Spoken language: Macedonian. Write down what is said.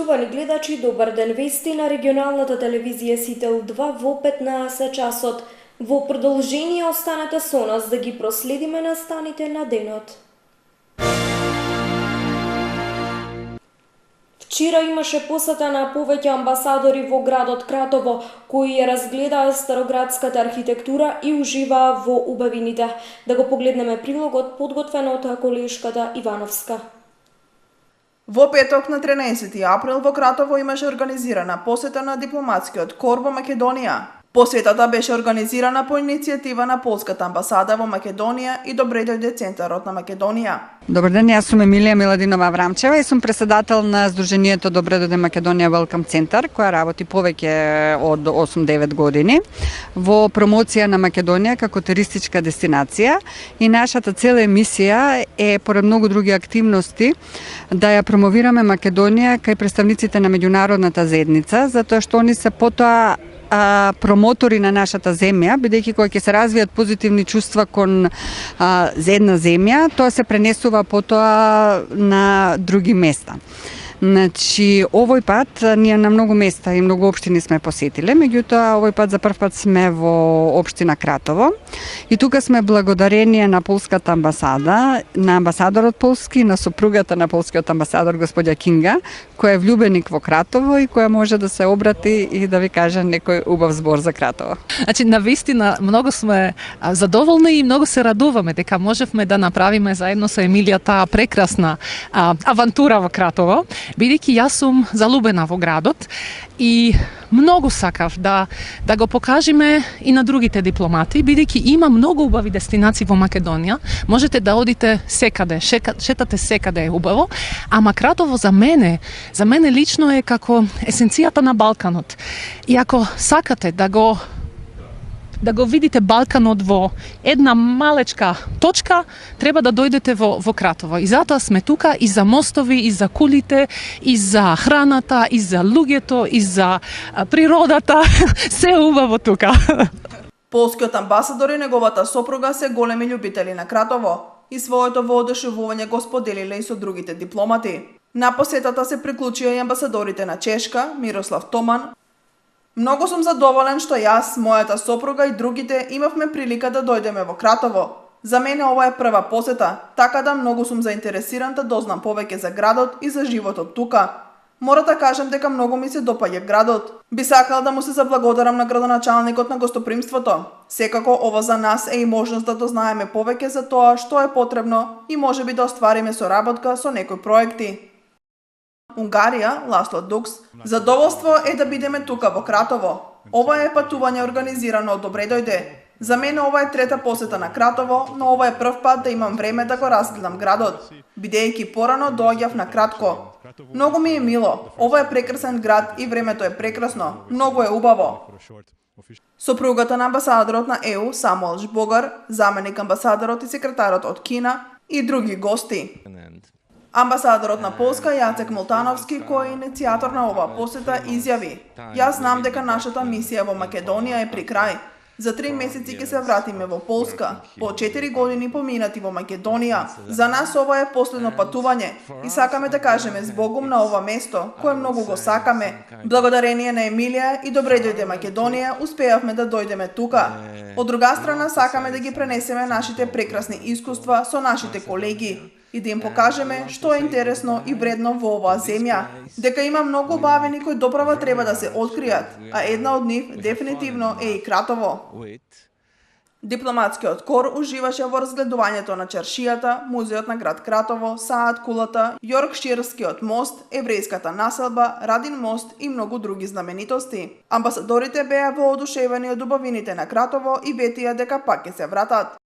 Почитувани гледачи, добар ден, вести на регионалната телевизија Сител 2 во 15 часот. Во продолжение останете со нас да ги проследиме настаните на денот. Вчера имаше посета на повеќе амбасадори во градот Кратово, кои ја разгледаа староградската архитектура и уживаа во убавините. Да го погледнеме прилогот подготвен од колешката Ивановска. Во петок на 13 април во Кратово имаше организирана посета на дипломатскиот кор во Македонија. Посетата беше организирана по иницијатива на Полската амбасада во Македонија и Добре дојде Центарот на Македонија. Добар ден, јас сум Емилија Миладинова Аврамчева и сум председател на Сдруженијето Добре дојде Македонија Welcome Центар, која работи повеќе од 8-9 години во промоција на Македонија како туристичка дестинација, и нашата цела емисија е, поред многу други активности, да ја промовираме Македонија кај представниците на меѓународната заедница, затоа што они се потоа промотори на нашата земја, бидејќи кога ќе се развијат позитивни чувства кон за една земја, тоа се пренесува потоа на други места. Значи, овој пат ние на многу места и многу општини сме посетиле, меѓутоа овој пат за прв пат сме во општина Кратово и тука сме благодарение на полската амбасада, на амбасадорот полски, на сопругата на полскиот амбасадор господја Кинга, која е влюбеник во Кратово и која може да се обрати и да ви каже некој убав збор за Кратово. Значи, навистина многу сме задоволни и многу се радуваме дека можевме да направиме заедно со Емилија таа прекрасна авантура во Кратово. Бидејќи јас сум залюбена во градот и многу сакав да го покажеме и на другите дипломати, бидејќи има многу убави дестинации во Македонија. Можете да одите секаде, шетате секаде е убаво, ама Кратово за мене лично е како есенцијата на Балканот. И ако сакате да го видите Балканот во една малечка точка, треба да дојдете во Кратово. И затоа сме тука и за мостови, и за кулите, и за храната, и за луѓето, и за природата. Се е убаво тука. Полскиот амбасадор и неговата сопруга се големи љубители на Кратово и своето воодушевување го споделиле и со другите дипломати. На посетата се приклучија и амбасадорите на Чешка, Мирослав Томан. Многу сум задоволен што јас, мојата сопруга и другите имавме прилика да дојдеме во Кратово. За мене ова е прва посета, така да многу сум заинтересиран да дознам повеќе за градот и за животот тука. Мора да кажам дека многу ми се допаѓа градот. Би сакал да му се заблагодарам на градоначалникот на гостопримството. Секако ова за нас е и можност да дознаеме повеќе за тоа што е потребно и можеби да оствариме соработка со некои проекти. Унгарија, Ласло Дукс, задоволство е да бидеме тука во Кратово. Ова е патување организирано од Добре дојде. За мене ова е трета посета на Кратово, но ова е прв пат да имам време да го разгледам градот, бидејќи порано доаѓав на кратко. Многу ми е мило, ова е прекрасен град и времето е прекрасно, многу е убаво. Сопругата на амбасадорот на ЕУ, Самуел Жбогар, заменик амбасадорот и секретарот од Кина и други гости. Амбасадорот на Полска Јацек Молтановски, кој е иницијатор на оваа посета, изјави: "Јас знам дека нашата мисија во Македонија е при крај. За 3 месеци ќе се вратиме во Полска, по 4 години поминати во Македонија. За нас ова е последно патување и сакаме да кажеме збогум на ова место, кое многу го сакаме. Благодарение на Емилија и Добре дојде Македонија успеавме да дојдеме тука. Од друга страна сакаме да ги пренесеме нашите прекрасни искуства со нашите колеги и да им покажеме што е интересно и вредно во оваа земја, дека има многу бавени кои доправа треба да се откријат, а една од нив дефинитивно е и Кратово." Дипломатскиот кор уживаше во разгледувањето на чаршијата, музеот на град Кратово, Саат кулата, Јоркширскиот мост, еврејската населба, Радин мост и многу други знаменитости. Амбасадорите беа воодушевени од убавините на Кратово и ветија дека пак ќе се вратат.